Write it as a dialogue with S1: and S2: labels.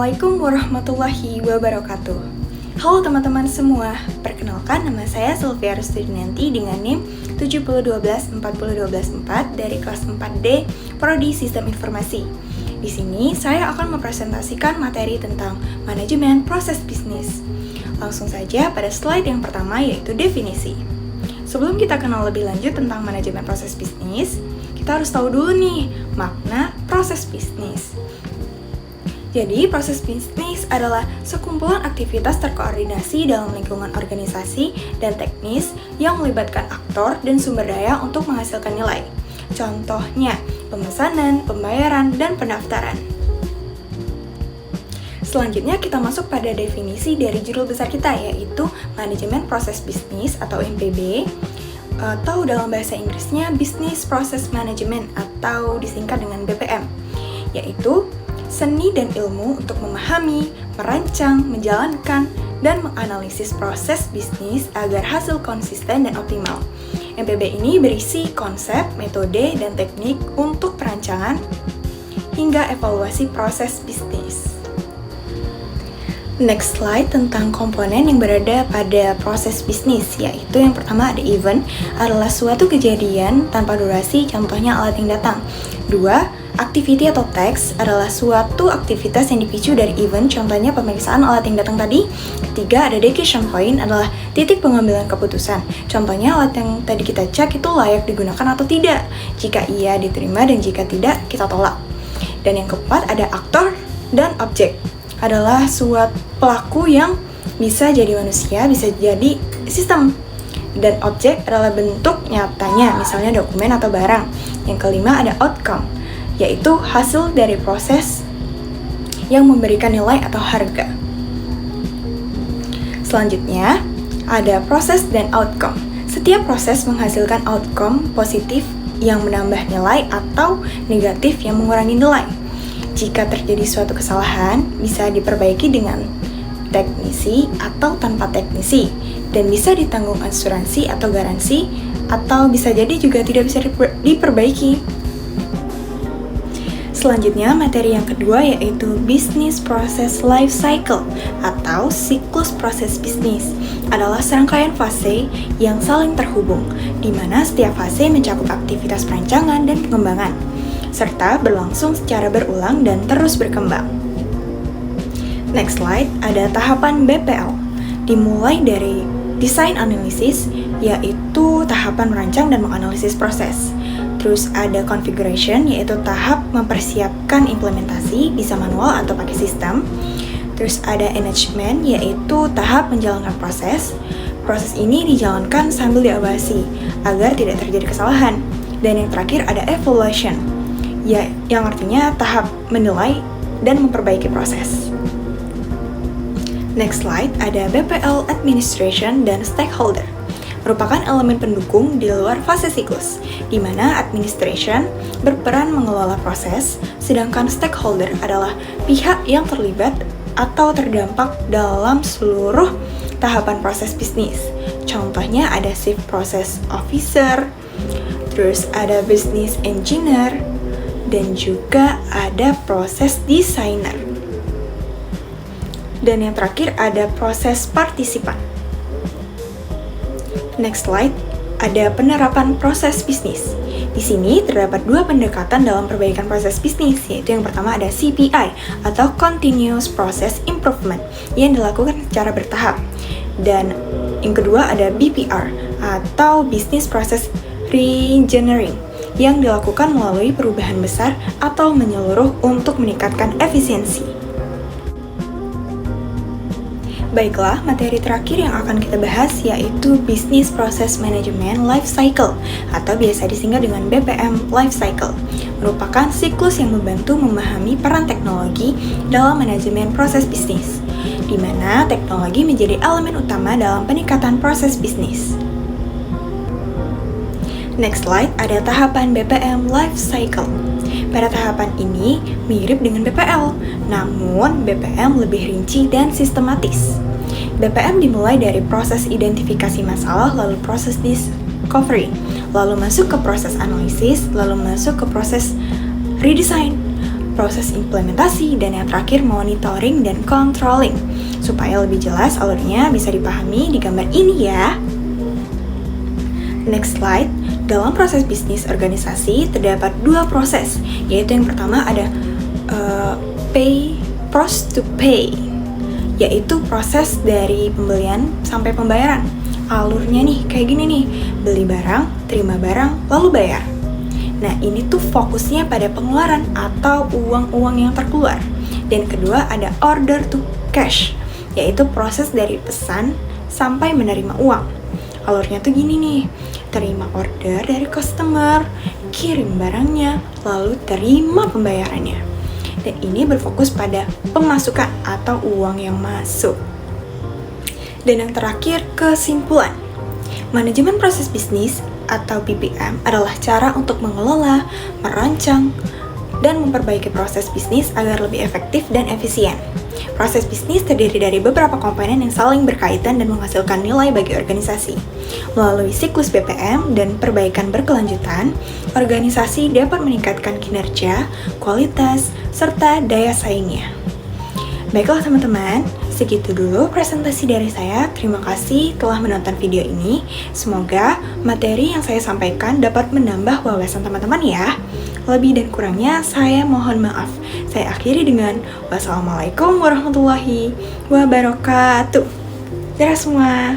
S1: Assalamualaikum warahmatullahi wabarakatuh. Halo teman-teman semua, perkenalkan nama saya Sylvia Rustianti dengan NIM 701240124 dari kelas 4D Prodi Sistem Informasi. Di sini saya akan mempresentasikan materi tentang manajemen proses bisnis. Langsung saja pada slide yang pertama yaitu definisi. Sebelum kita kenal lebih lanjut tentang manajemen proses bisnis, kita harus tahu dulu nih makna proses bisnis. Jadi, proses bisnis adalah sekumpulan aktivitas terkoordinasi dalam lingkungan organisasi dan teknis yang melibatkan aktor dan sumber daya untuk menghasilkan nilai. Contohnya, pemesanan, pembayaran, dan pendaftaran. Selanjutnya kita masuk pada definisi dari judul besar kita, yaitu manajemen proses bisnis atau MPB, atau dalam bahasa Inggrisnya Business Process Management atau disingkat dengan BPM, yaitu seni dan ilmu untuk memahami, merancang, menjalankan, dan menganalisis proses bisnis agar hasil konsisten dan optimal. MPB ini berisi konsep, metode, dan teknik untuk perancangan hingga evaluasi proses bisnis. Next slide tentang komponen yang berada pada proses bisnis, yaitu yang pertama ada event, adalah suatu kejadian tanpa durasi, contohnya alat yang datang. 2. Activity atau teks adalah suatu aktivitas yang dipicu dari event, contohnya pemeriksaan alat yang datang tadi. Ketiga, ada decision point adalah titik pengambilan keputusan. Contohnya alat yang tadi kita cek itu layak digunakan atau tidak. Jika iya, diterima, dan jika tidak, kita tolak. Dan yang keempat, ada aktor dan objek. Adalah suatu pelaku yang bisa jadi manusia, bisa jadi sistem. Dan objek adalah bentuk nyatanya, misalnya dokumen atau barang. Yang kelima, ada outcome, yaitu hasil dari proses yang memberikan nilai atau harga. Selanjutnya, ada proses dan outcome. Setiap proses menghasilkan outcome positif yang menambah nilai atau negatif yang mengurangi nilai. Jika terjadi suatu kesalahan, bisa diperbaiki dengan teknisi atau tanpa teknisi, dan bisa ditanggung asuransi atau garansi, atau bisa jadi juga tidak bisa diperbaiki. Selanjutnya, materi yang kedua yaitu Business Process Life Cycle atau siklus proses bisnis. Adalah serangkaian fase yang saling terhubung, di mana setiap fase mencakup aktivitas perancangan dan pengembangan, serta berlangsung secara berulang dan terus berkembang. Next slide, ada tahapan BPL. Dimulai dari design analisis, yaitu tahapan merancang dan menganalisis proses. Terus ada configuration, yaitu tahap mempersiapkan implementasi, bisa manual atau pakai sistem. Terus ada management, yaitu tahap menjalankan proses. Proses ini dijalankan sambil diawasi, agar tidak terjadi kesalahan. Dan yang terakhir ada evaluation, yang artinya tahap menilai dan memperbaiki proses. Next slide, ada BPL Administration dan Stakeholder. Merupakan elemen pendukung di luar fase siklus, di mana administration berperan mengelola proses, sedangkan stakeholder adalah pihak yang terlibat atau terdampak dalam seluruh tahapan proses bisnis. Contohnya ada chief process officer, terus ada business engineer, dan juga ada proses designer. Dan yang terakhir ada proses partisipan. Next slide, ada penerapan proses bisnis. Di sini terdapat dua pendekatan dalam perbaikan proses bisnis, yaitu yang pertama ada CPI atau Continuous Process Improvement yang dilakukan secara bertahap. Dan yang kedua ada BPR atau Business Process Reengineering yang dilakukan melalui perubahan besar atau menyeluruh untuk meningkatkan efisiensi. Baiklah, materi terakhir yang akan kita bahas yaitu Business Process Management Life Cycle atau biasa disingkat dengan BPM Life Cycle. Merupakan siklus yang membantu memahami peran teknologi dalam manajemen proses bisnis, di mana teknologi menjadi elemen utama dalam peningkatan proses bisnis. Next slide, ada tahapan BPM Life Cycle. Pada tahapan ini mirip dengan BPL, namun BPM lebih rinci dan sistematis. BPM dimulai dari proses identifikasi masalah, lalu proses discovery, lalu masuk ke proses analisis, lalu masuk ke proses redesign, proses implementasi, dan yang terakhir monitoring dan controlling. Supaya lebih jelas alurnya bisa dipahami di gambar ini ya. Next slide. Dalam proses bisnis organisasi terdapat dua proses, yaitu yang pertama ada process to pay, yaitu proses dari pembelian sampai pembayaran. Alurnya nih kayak gini nih, beli barang, terima barang, lalu bayar. Nah ini tuh fokusnya pada pengeluaran atau uang-uang yang terkeluar. Dan kedua ada order to cash, yaitu proses dari pesan sampai menerima uang. Alurnya tuh gini nih, terima order dari customer, kirim barangnya, lalu terima pembayarannya. Dan ini berfokus pada pemasukan atau uang yang masuk. Dan yang terakhir, kesimpulan. Manajemen proses bisnis atau PPM adalah cara untuk mengelola, merancang, dan memperbaiki proses bisnis agar lebih efektif dan efisien. Proses bisnis terdiri dari beberapa komponen yang saling berkaitan dan menghasilkan nilai bagi organisasi. Melalui siklus BPM dan perbaikan berkelanjutan, organisasi dapat meningkatkan kinerja, kualitas, serta daya saingnya. Baiklah teman-teman, segitu dulu presentasi dari saya. Terima kasih telah menonton video ini. Semoga materi yang saya sampaikan dapat menambah wawasan teman-teman ya. Lebih dan kurangnya saya mohon maaf. Saya akhiri dengan wassalamualaikum warahmatullahi wabarakatuh. Dadah semua.